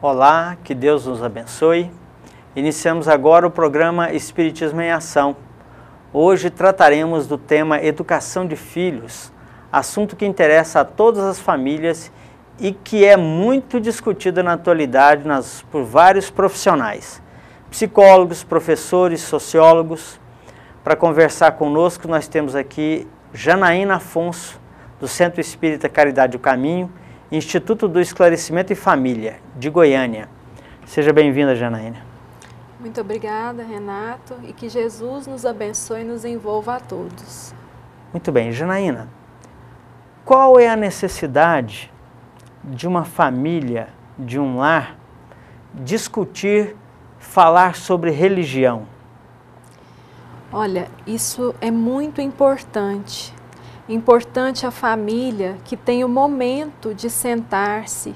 Olá, que Deus nos abençoe. Iniciamos agora o programa Espiritismo em Ação. Hoje trataremos do tema Educação de Filhos, assunto que interessa a todas as famílias e que é muito discutido na atualidade por vários profissionais, psicólogos, professores, sociólogos. Para conversar conosco, nós temos aqui Janaína Afonso, do Centro Espírita Caridade do Caminho, Instituto do Esclarecimento e Família, de Goiânia. Seja bem-vinda, Janaína. Muito obrigada, Renato, e que Jesus nos abençoe e nos envolva a todos. Muito bem, Janaína, qual é a necessidade de uma família, de um lar, discutir, falar sobre religião? Olha, isso é muito importante. Importante a família que tem o momento de sentar-se,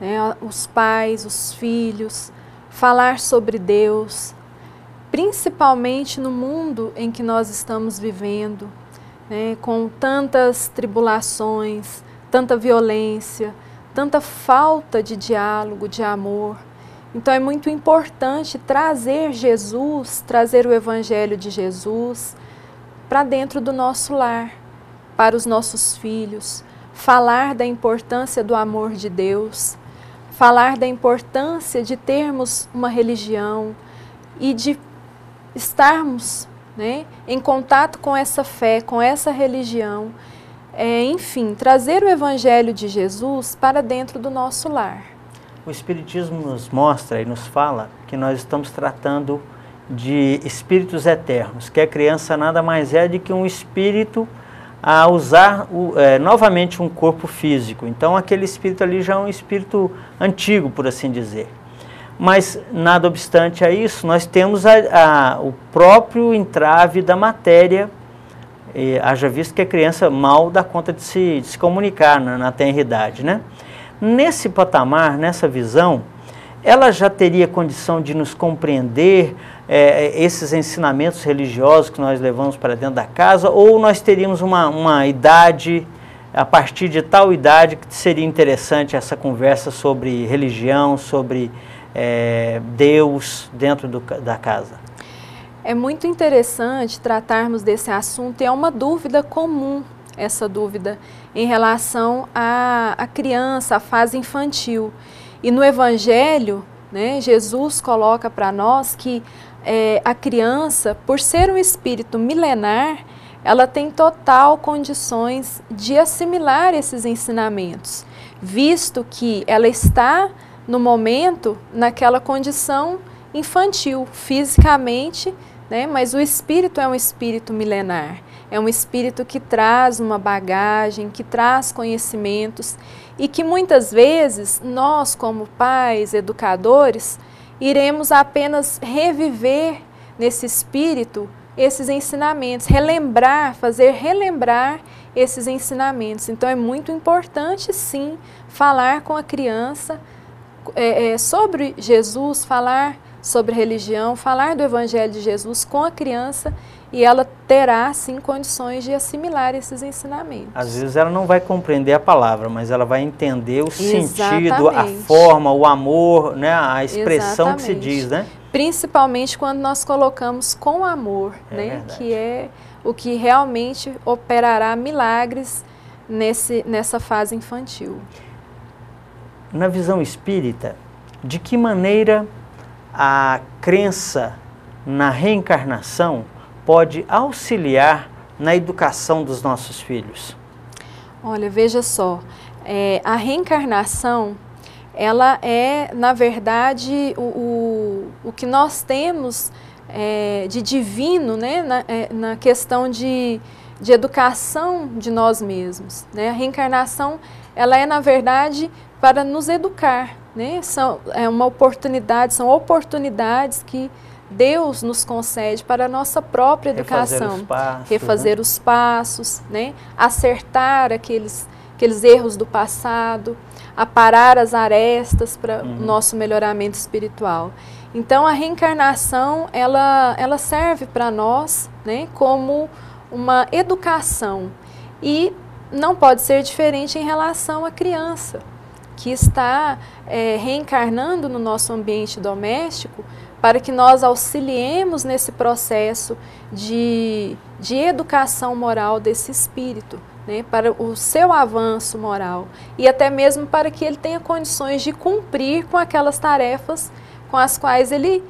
né, os pais, os filhos, falar sobre Deus, principalmente no mundo em que nós estamos vivendo, né, com tantas tribulações, tanta violência, tanta falta de diálogo, de amor. Então é muito importante trazer Jesus, trazer o Evangelho de Jesus para dentro do nosso lar, para os nossos filhos, falar da importância do amor de Deus, falar da importância de termos uma religião e de estarmos, né, em contato com essa fé, com essa religião, enfim, trazer o Evangelho de Jesus para dentro do nosso lar. O Espiritismo nos mostra e nos fala que nós estamos tratando de espíritos eternos, que a criança nada mais é do que um espírito a usar novamente um corpo físico. Então aquele espírito ali já é um espírito antigo, por assim dizer. Mas nada obstante a isso, nós temos o próprio entrave da matéria, haja visto que a criança mal dá conta de se comunicar na tenridade, né? Nesse patamar, nessa visão, ela já teria condição de nos compreender esses ensinamentos religiosos que nós levamos para dentro da casa, ou nós teríamos uma idade, a partir de tal idade, que seria interessante essa conversa sobre religião, sobre Deus dentro da casa? É muito interessante tratarmos desse assunto e é uma dúvida comum, essa dúvida em relação à criança, à fase infantil. E no Evangelho, né, Jesus coloca para nós que a criança, por ser um espírito milenar, ela tem total condições de assimilar esses ensinamentos, visto que ela está, no momento, naquela condição infantil, fisicamente, né, mas o espírito é um espírito milenar. É um espírito que traz uma bagagem, que traz conhecimentos e que muitas vezes nós, como pais, educadores, iremos apenas reviver nesse espírito esses ensinamentos, relembrar, fazer relembrar esses ensinamentos. Então é muito importante, sim, falar com a criança sobre Jesus, falar sobre religião, falar do Evangelho de Jesus com a criança, e ela terá, sim, condições de assimilar esses ensinamentos. Às vezes ela não vai compreender a palavra, mas ela vai entender o sentido, a Exatamente. forma, o amor, né, a expressão Exatamente. que se diz, né? Principalmente quando nós colocamos com amor, né, verdade. que é o que realmente operará milagres nessa fase infantil. Na visão espírita, de que maneira a crença na reencarnação pode auxiliar na educação dos nossos filhos? Olha, veja só, a reencarnação, ela é, na verdade, o que nós temos de divino, né, na questão de educação de nós mesmos, né? A reencarnação, ela é, na verdade, para nos educar, né? São oportunidades que Deus nos concede para a nossa própria educação. Refazer os passos, né? Acertar aqueles erros do passado, aparar as arestas para o nosso melhoramento espiritual. Então, a reencarnação, ela serve para nós, né, como uma educação. E não pode ser diferente em relação à criança, que está reencarnando no nosso ambiente doméstico, para que nós auxiliemos nesse processo de educação moral desse espírito, né, para o seu avanço moral e até mesmo para que ele tenha condições de cumprir com aquelas tarefas com as quais ele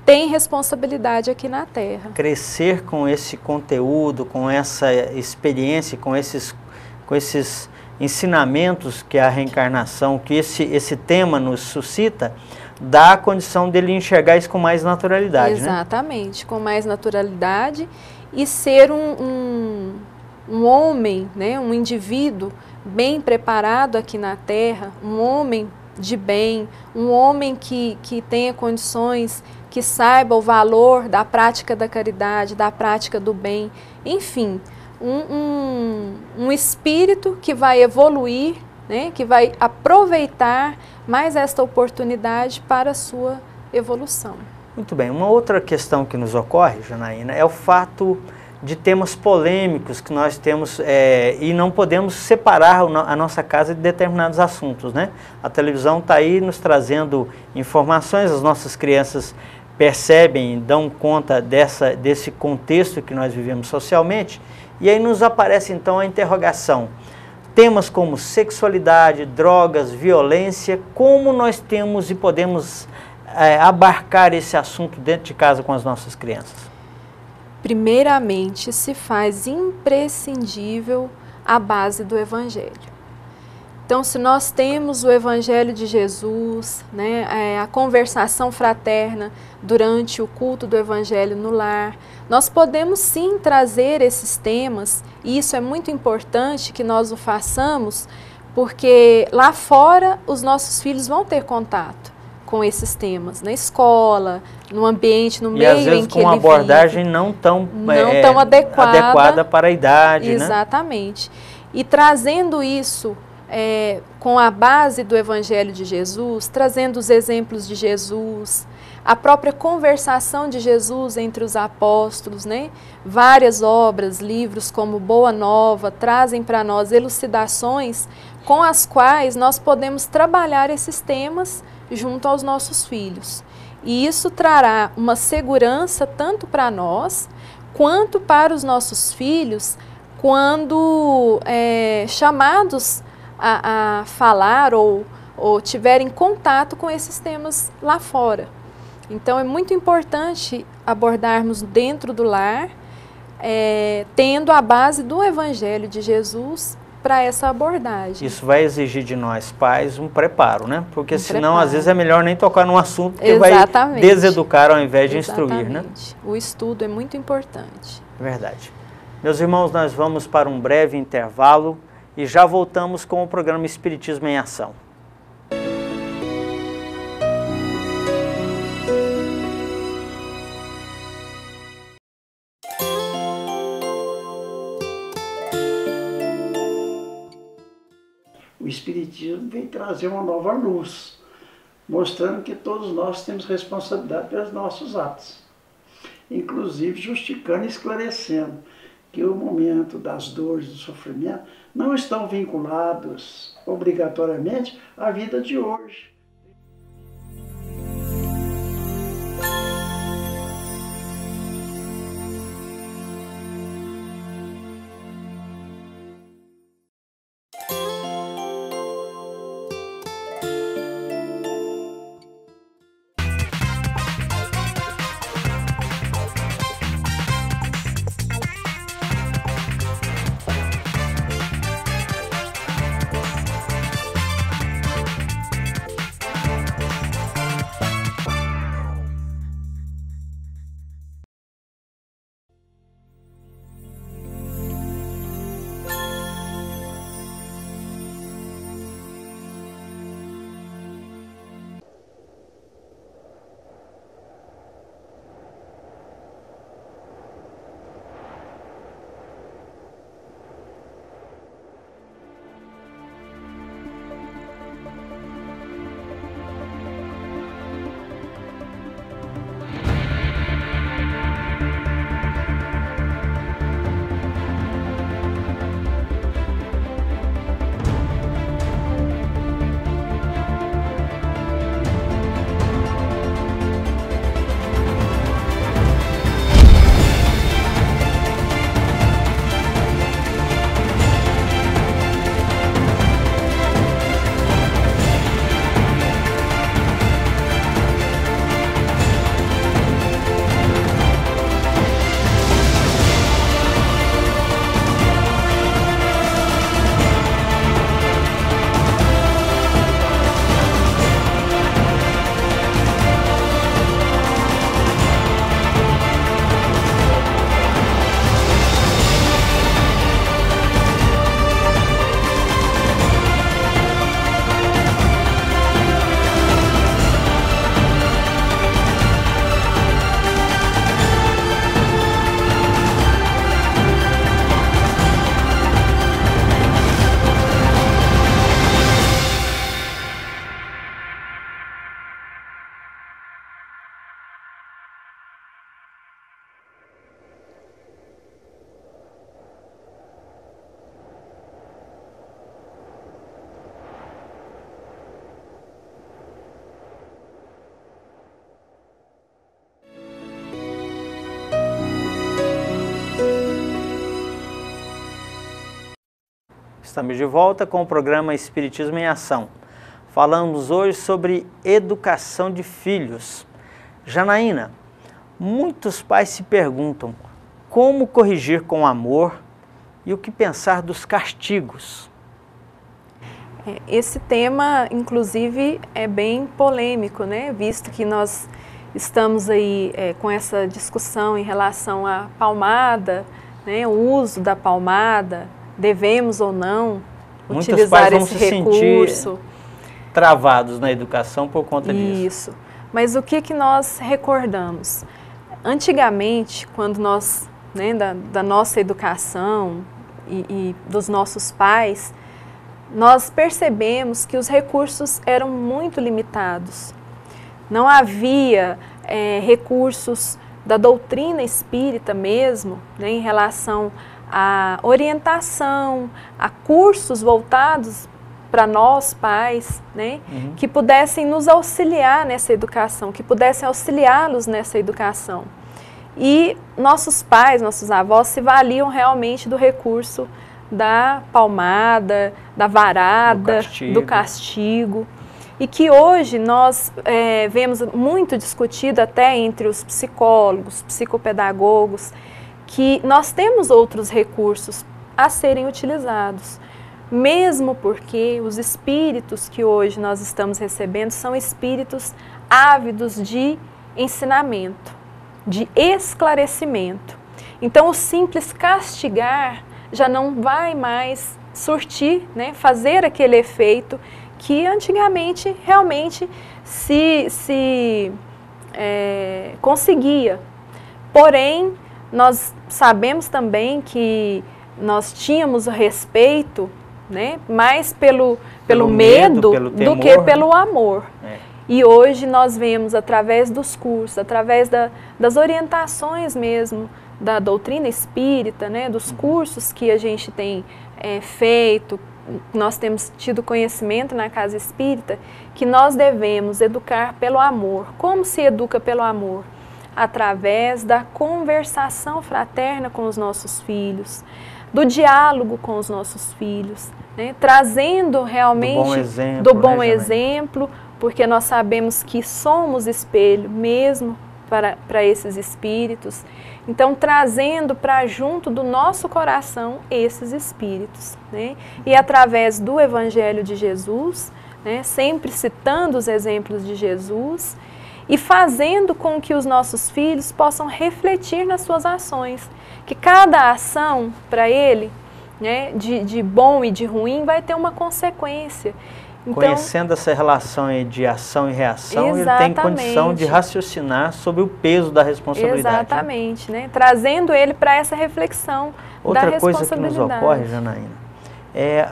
tem responsabilidade aqui na Terra. Crescer com esse conteúdo, com essa experiência, com esses ensinamentos que a reencarnação, que esse tema nos suscita, dá a condição dele enxergar isso com mais naturalidade. Exatamente, né? Com mais naturalidade e ser um homem, né, um indivíduo bem preparado aqui na Terra, um homem de bem, um homem que tenha condições, que saiba o valor da prática da caridade, da prática do bem, enfim, um espírito que vai evoluir, né, que vai aproveitar mais esta oportunidade para a sua evolução. Muito bem, uma outra questão que nos ocorre, Janaína, é o fato de temas polêmicos que nós temos e não podemos separar a nossa casa de determinados assuntos, né? A televisão está aí nos trazendo informações, as nossas crianças percebem, dão conta desse contexto que nós vivemos socialmente, e aí nos aparece então a interrogação. Temas como sexualidade, drogas, violência, como nós temos e podemos abarcar esse assunto dentro de casa com as nossas crianças? Primeiramente, se faz imprescindível a base do Evangelho. Então, se nós temos o Evangelho de Jesus, né, a conversação fraterna durante o culto do Evangelho no lar, nós podemos sim trazer esses temas, e isso é muito importante que nós o façamos, porque lá fora os nossos filhos vão ter contato com esses temas, na escola, no ambiente, no meio em que ele vive. E às vezes com uma abordagem não tão adequada para a idade. Exatamente. Né? E trazendo isso com a base do Evangelho de Jesus, trazendo os exemplos de Jesus, a própria conversação de Jesus entre os apóstolos, né? Várias obras, livros como Boa Nova, trazem para nós elucidações com as quais nós podemos trabalhar esses temas junto aos nossos filhos. E isso trará uma segurança tanto para nós, quanto para os nossos filhos, quando chamados a falar ou tiverem contato com esses temas lá fora. Então é muito importante abordarmos dentro do lar, tendo a base do Evangelho de Jesus para essa abordagem. Isso vai exigir de nós pais um preparo, né? Porque senão às vezes é melhor nem tocar num assunto que vai deseducar ao invés de instruir, né? O estudo é muito importante. Verdade. Meus irmãos, nós vamos para um breve intervalo e já voltamos com o programa Espiritismo em Ação. O Espiritismo vem trazer uma nova luz, mostrando que todos nós temos responsabilidade pelos nossos atos, inclusive justificando e esclarecendo que o momento das dores, do sofrimento, não estão vinculados obrigatoriamente à vida de hoje. Estamos de volta com o programa Espiritismo em Ação. Falamos hoje sobre educação de filhos. Janaína, muitos pais se perguntam como corrigir com amor e o que pensar dos castigos. Esse tema, inclusive, é bem polêmico, né? Visto que nós estamos aí com essa discussão em relação à palmada, né? O uso da palmada, devemos ou não Muitos utilizar pais vão esse se recurso. Sentir travados na educação por conta disso. Isso. Mas o que nós recordamos? Antigamente, quando nós, né, da nossa educação e dos nossos pais, nós percebemos que os recursos eram muito limitados. Não havia recursos da doutrina espírita mesmo, né, em relação à orientação, a cursos voltados para nós pais, né, que pudessem nos auxiliar nessa educação, que pudessem auxiliá-los nessa educação. E nossos pais, nossos avós se valiam realmente do recurso da palmada, da varada, do castigo. E que hoje nós vemos muito discutido até entre os psicólogos, psicopedagogos, que nós temos outros recursos a serem utilizados. Mesmo porque os espíritos que hoje nós estamos recebendo são espíritos ávidos de ensinamento, de esclarecimento. Então, o simples castigar já não vai mais surtir, né, fazer aquele efeito que antigamente realmente se conseguia. Porém, nós sabemos também que nós tínhamos o respeito, né, mais pelo medo pelo temor, do que pelo amor. É. E hoje nós vemos através dos cursos, através das orientações mesmo, da doutrina espírita, né, dos cursos que a gente tem feito, nós temos tido conhecimento na casa espírita, que nós devemos educar pelo amor. Como se educa pelo amor? Através da conversação fraterna com os nossos filhos, do diálogo com os nossos filhos, né? Trazendo realmente do bom exemplo, porque nós sabemos que somos espelho mesmo para esses espíritos. Então, trazendo para junto do nosso coração esses espíritos, né? E através do Evangelho de Jesus, né? Sempre citando os exemplos de Jesus, e fazendo com que os nossos filhos possam refletir nas suas ações. Que cada ação para ele, né, de bom e de ruim, vai ter uma consequência. Então, conhecendo essa relação de ação e reação, ele tem condição de raciocinar sobre o peso da responsabilidade. Exatamente, né? Trazendo ele para essa reflexão da responsabilidade. Outra coisa que nos ocorre, Janaína, é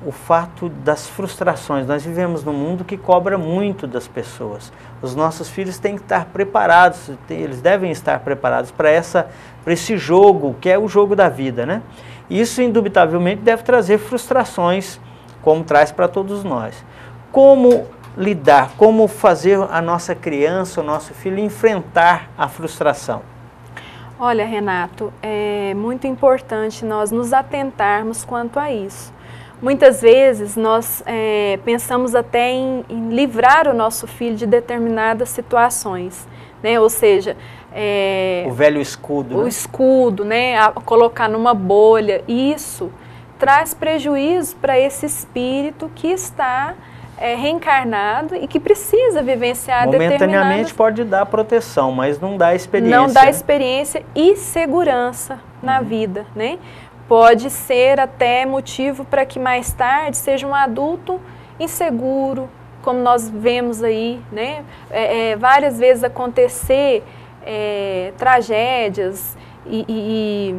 o fato das frustrações. Nós vivemos num mundo que cobra muito das pessoas. Os nossos filhos têm que estar preparados, eles devem estar preparados para esse jogo, que é o jogo da vida, né? Isso, indubitavelmente, deve trazer frustrações, como traz para todos nós. Como lidar, como fazer a nossa criança, o nosso filho enfrentar a frustração? Olha, Renato, é muito importante nós nos atentarmos quanto a isso. Muitas vezes nós pensamos até em livrar o nosso filho de determinadas situações, né? Ou seja, o velho escudo. O escudo, né? Colocar numa bolha. Isso traz prejuízo para esse espírito que está reencarnado e que precisa vivenciar momentaneamente pode dar proteção, mas não dá experiência. Não dá experiência e segurança na vida, né? Pode ser até motivo para que mais tarde seja um adulto inseguro, como nós vemos aí, né? Várias vezes acontecer tragédias e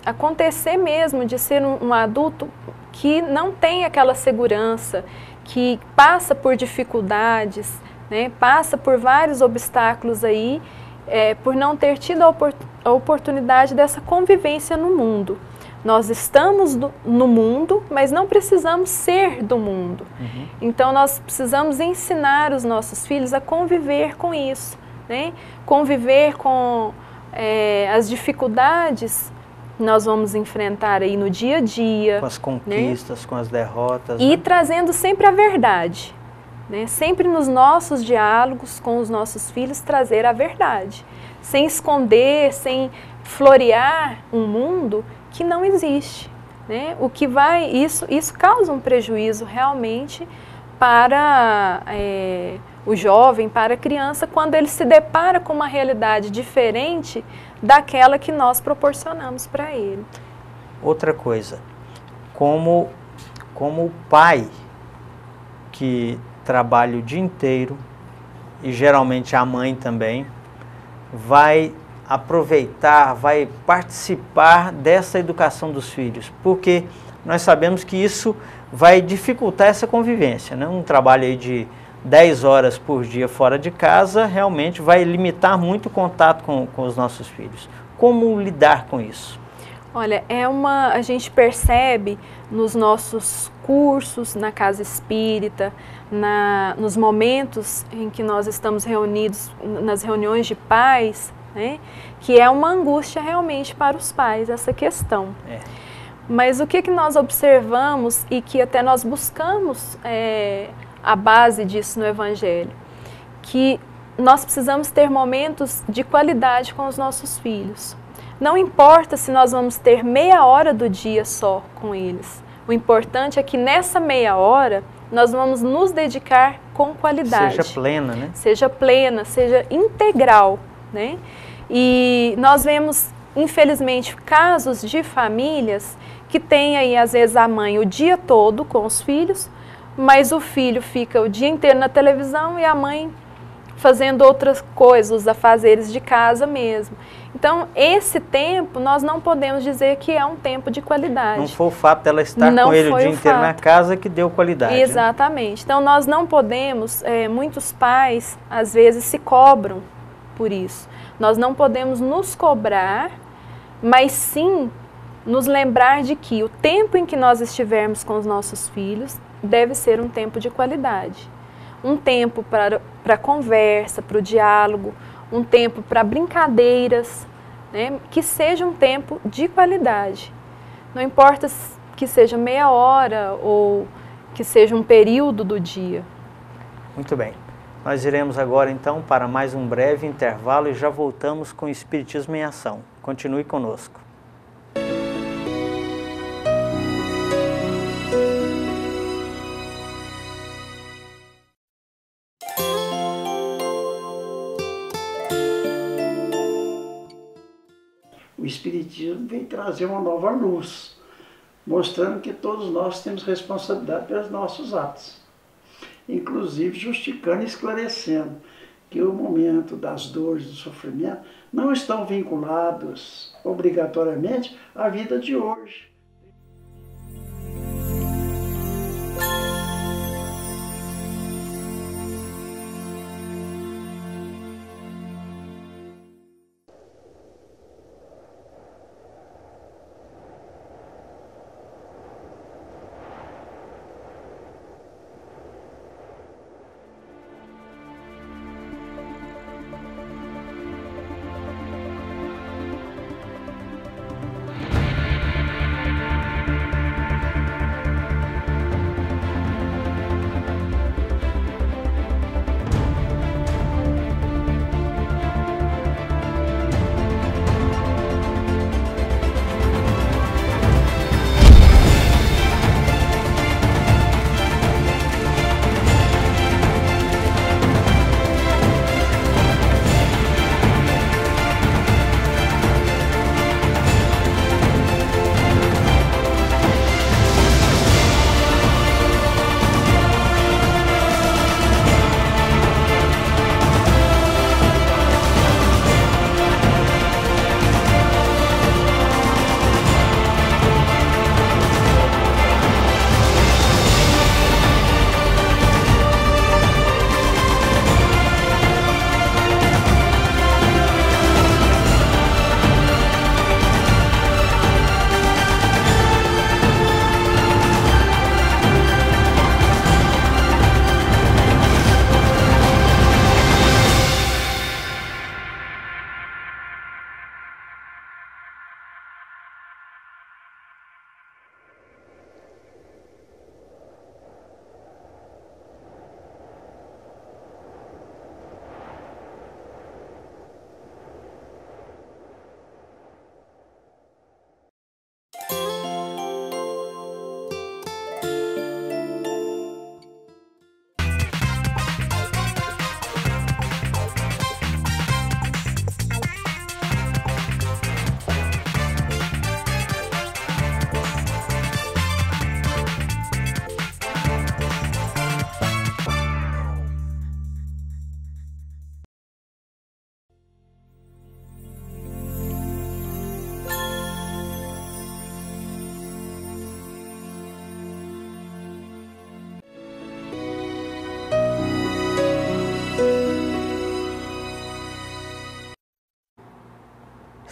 acontecer mesmo de ser um adulto que não tem aquela segurança, que passa por dificuldades, né? Passa por vários obstáculos aí, por não ter tido a oportunidade dessa convivência no mundo. Nós estamos no mundo, mas não precisamos ser do mundo. Então, nós precisamos ensinar os nossos filhos a conviver com isso, né? Conviver com as dificuldades nós vamos enfrentar aí no dia a dia. Com as conquistas, né? Com as derrotas. E né? trazendo sempre a verdade. Né? Sempre nos nossos diálogos com os nossos filhos trazer a verdade. Sem esconder, sem florear um mundo que não existe. Né? O que vai, isso causa um prejuízo realmente para o jovem, para a criança, quando ele se depara com uma realidade diferente daquela que nós proporcionamos para ele. Outra coisa, como o pai que trabalha o dia inteiro, e geralmente a mãe também, vai aproveitar, vai participar dessa educação dos filhos, porque nós sabemos que isso vai dificultar essa convivência, né? Um trabalho aí de 10 horas por dia fora de casa realmente vai limitar muito o contato com os nossos filhos. Como lidar com isso? Olha, a gente percebe nos nossos cursos, na casa espírita, nos momentos em que nós estamos reunidos, nas reuniões de pais, né, que é uma angústia realmente para os pais essa questão. Mas o que nós observamos e que até nós buscamos a base disso no Evangelho, que nós precisamos ter momentos de qualidade com os nossos filhos. Não importa se nós vamos ter meia hora do dia só com eles. O importante é que nessa meia hora nós vamos nos dedicar com qualidade. Seja plena, né? Seja plena, seja integral, né? E nós vemos, infelizmente, casos de famílias que tem aí, às vezes, a mãe o dia todo com os filhos, mas o filho fica o dia inteiro na televisão e a mãe fazendo outras coisas, os afazeres de casa mesmo. Então, esse tempo, nós não podemos dizer que é um tempo de qualidade. Não foi o fato dela estar com ele o dia inteiro na casa que deu qualidade. Exatamente. Né? Então, nós não podemos, muitos pais, às vezes, se cobram por isso. Nós não podemos nos cobrar, mas sim nos lembrar de que o tempo em que nós estivermos com os nossos filhos deve ser um tempo de qualidade. Um tempo para conversa, para o diálogo, um tempo para brincadeiras, né? Que seja um tempo de qualidade. Não importa que seja meia hora ou que seja um período do dia. Muito bem. Nós iremos agora então para mais um breve intervalo e já voltamos com o Espiritismo em Ação. Continue conosco. O Espiritismo vem trazer uma nova luz, mostrando que todos nós temos responsabilidade pelos nossos atos, inclusive justificando e esclarecendo que o momento das dores, do sofrimento, não estão vinculados obrigatoriamente à vida de hoje.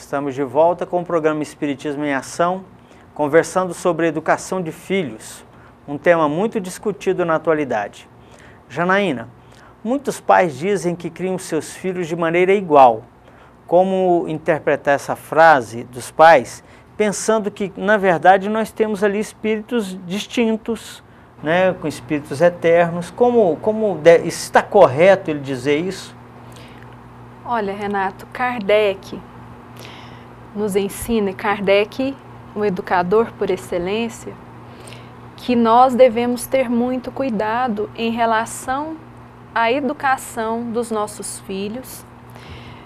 Estamos de volta com o programa Espiritismo em Ação, conversando sobre educação de filhos, um tema muito discutido na atualidade. Janaína, muitos pais dizem que criam seus filhos de maneira igual. Como interpretar essa frase dos pais, pensando que, na verdade, nós temos ali espíritos distintos, né, com espíritos eternos? Está correto ele dizer isso? Olha, Renato, Kardec nos ensina, Kardec, um educador por excelência, que nós devemos ter muito cuidado em relação à educação dos nossos filhos,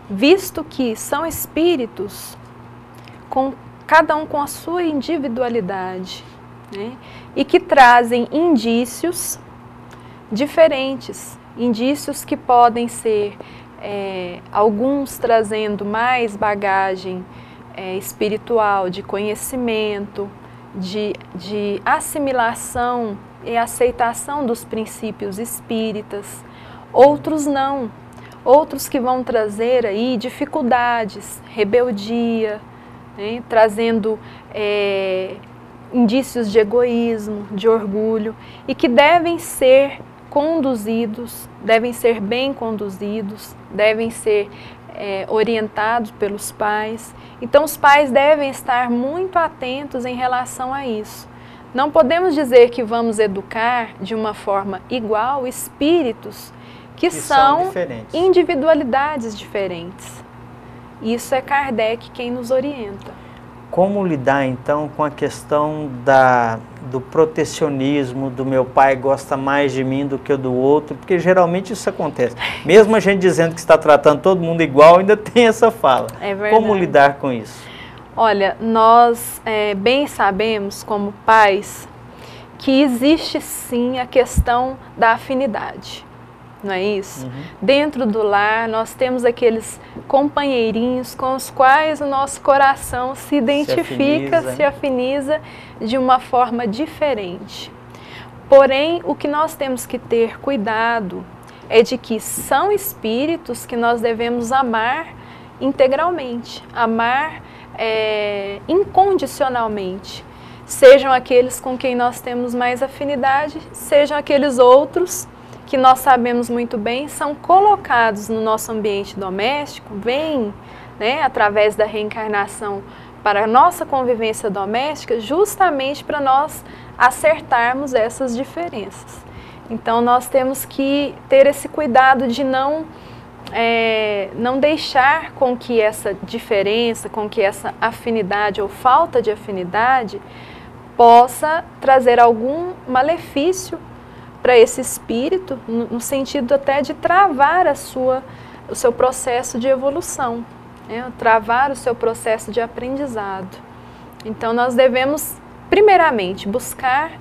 visto que são espíritos, cada um com a sua individualidade, né? E que trazem indícios diferentes, indícios que podem ser, alguns trazendo mais bagagem espiritual, de conhecimento, de assimilação e aceitação dos princípios espíritas, outros não, outros que vão trazer aí dificuldades, rebeldia, né, trazendo indícios de egoísmo, de orgulho, e que devem ser conduzidos, devem ser bem conduzidos, devem ser orientados pelos pais. Então os pais devem estar muito atentos em relação a isso. Não podemos dizer que vamos educar de uma forma igual espíritos que são individualidades diferentes. Isso é Kardec quem nos orienta. Como lidar então com a questão do protecionismo, do meu pai gosta mais de mim do que do outro, porque geralmente isso acontece. Mesmo a gente dizendo que está tratando todo mundo igual, ainda tem essa fala. É verdade. Como lidar com isso? Olha, nós bem sabemos como pais que existe sim a questão da afinidade. Não é isso? Uhum. Dentro do lar, nós temos aqueles companheirinhos com os quais o nosso coração se identifica, se afiniza de uma forma diferente. Porém, o que nós temos que ter cuidado é de que são espíritos que nós devemos amar integralmente, amar incondicionalmente. Sejam aqueles com quem nós temos mais afinidade, sejam aqueles outros que nós sabemos muito bem, são colocados no nosso ambiente doméstico, vêm, né, através da reencarnação para a nossa convivência doméstica, justamente para nós acertarmos essas diferenças. Então nós temos que ter esse cuidado de não deixar com que essa diferença, com que essa afinidade ou falta de afinidade possa trazer algum malefício para esse espírito, no sentido até de travar o seu processo de evolução, né? Travar o seu processo de aprendizado. Então nós devemos, primeiramente, buscar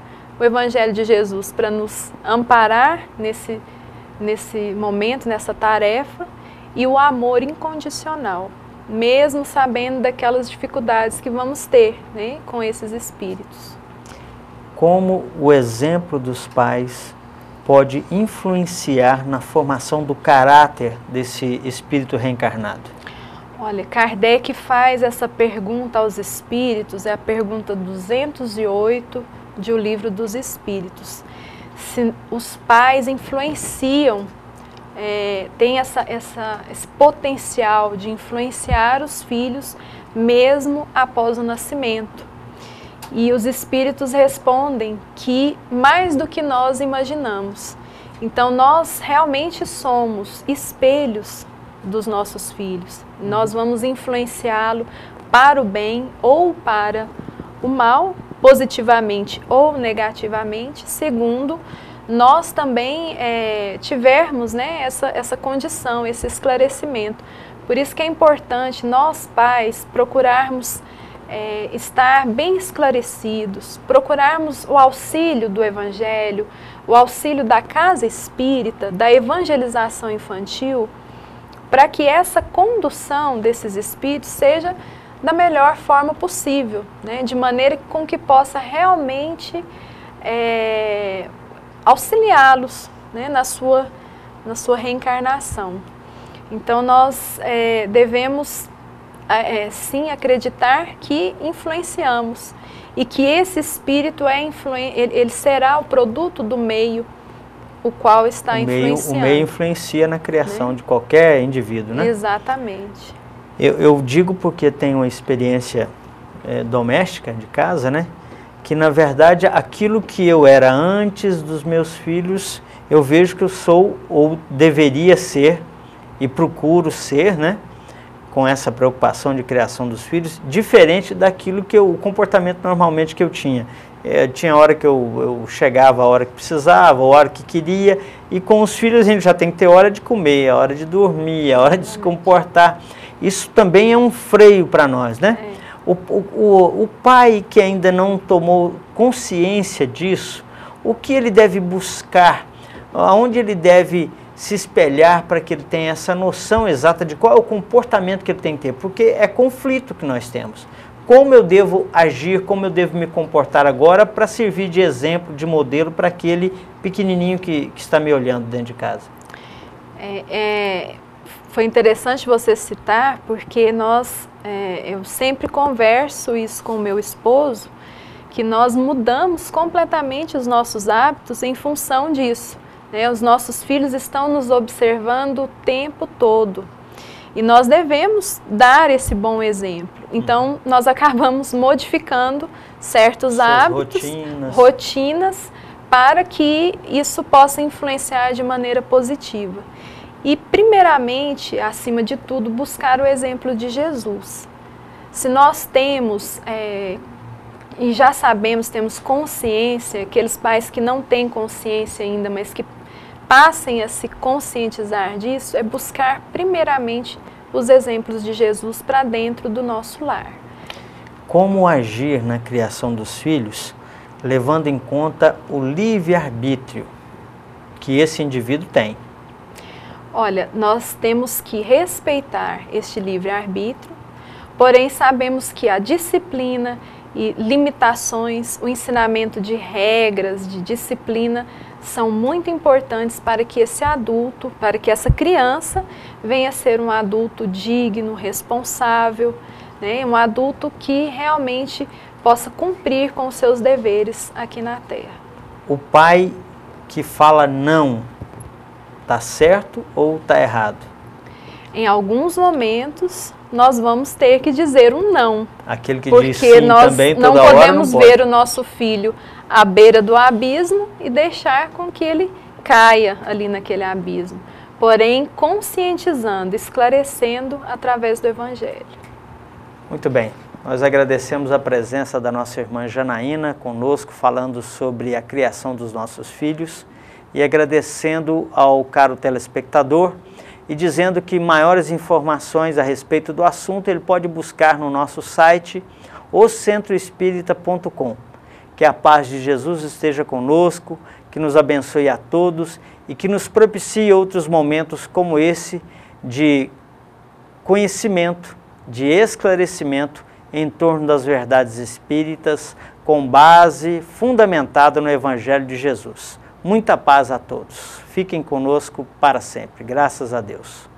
o Evangelho de Jesus para nos amparar nesse momento, nessa tarefa, e o amor incondicional, mesmo sabendo daquelas dificuldades que vamos ter, né, com esses espíritos. Como o exemplo dos pais pode influenciar na formação do caráter desse espírito reencarnado? Olha, Kardec faz essa pergunta aos espíritos, é a pergunta 208 de O Livro dos Espíritos. Se os pais influenciam, têm esse potencial de influenciar os filhos mesmo após o nascimento. E os espíritos respondem que mais do que nós imaginamos. Então nós realmente somos espelhos dos nossos filhos. Nós vamos influenciá-lo para o bem ou para o mal, positivamente ou negativamente, segundo nós também tivermos, né, essa condição, esse esclarecimento. Por isso que é importante nós pais procurarmos estar bem esclarecidos, procurarmos o auxílio do Evangelho, o auxílio da casa espírita, da evangelização infantil, para que essa condução desses espíritos seja da melhor forma possível, né? De maneira com que possa realmente auxiliá-los, né, na sua reencarnação. Então nós devemos sim acreditar que influenciamos e que esse espírito ele será o produto do meio o qual está influenciando. O meio influencia na criação de qualquer indivíduo, né? Exatamente. Eu digo porque tenho uma experiência doméstica de casa, né? Que na verdade aquilo que eu era antes dos meus filhos, eu vejo que eu sou ou deveria ser e procuro ser, né? Com essa preocupação de criação dos filhos, diferente daquilo que o comportamento normalmente que eu tinha. Tinha hora que eu chegava a hora que precisava, a hora que queria, e com os filhos a gente já tem que ter hora de comer, a hora de dormir, a hora de se comportar. Isso também é um freio para nós, né? O pai que ainda não tomou consciência disso, o que ele deve buscar, aonde ele deve se espelhar para que ele tenha essa noção exata de qual é o comportamento que ele tem que ter, porque é conflito que nós temos. Como eu devo agir, como eu devo me comportar agora para servir de exemplo, de modelo para aquele pequenininho que está me olhando dentro de casa? Foi interessante você citar, porque eu sempre converso isso com o meu esposo, que nós mudamos completamente os nossos hábitos em função disso. Os nossos filhos estão nos observando o tempo todo e nós devemos dar esse bom exemplo. Então, nós acabamos modificando certos hábitos, rotinas, para que isso possa influenciar de maneira positiva. E, primeiramente, acima de tudo, buscar o exemplo de Jesus. Se nós temos, e já sabemos, temos consciência, aqueles pais que não têm consciência ainda, mas que passem a se conscientizar disso, é buscar primeiramente os exemplos de Jesus para dentro do nosso lar. Como agir na criação dos filhos, levando em conta o livre-arbítrio que esse indivíduo tem? Olha, nós temos que respeitar este livre-arbítrio, porém sabemos que a disciplina e limitações, o ensinamento de regras, de disciplina, são muito importantes para que esse adulto, para que essa criança venha a ser um adulto digno, responsável, né? Um adulto que realmente possa cumprir com os seus deveres aqui na Terra. O pai que fala não, está certo ou está errado? Em alguns momentos, nós vamos ter que dizer um não. Aquele que diz sim também toda hora não pode. Porque nós não podemos ver o nosso filho à beira do abismo e deixar com que ele caia ali naquele abismo. Porém, conscientizando, esclarecendo através do Evangelho. Muito bem. Nós agradecemos a presença da nossa irmã Janaína conosco, falando sobre a criação dos nossos filhos, e agradecendo ao caro telespectador e dizendo que maiores informações a respeito do assunto ele pode buscar no nosso site, ocentroespírita.com. Que a paz de Jesus esteja conosco, que nos abençoe a todos e que nos propicie outros momentos como esse de conhecimento, de esclarecimento em torno das verdades espíritas, com base fundamentada no Evangelho de Jesus. Muita paz a todos. Fiquem conosco para sempre. Graças a Deus.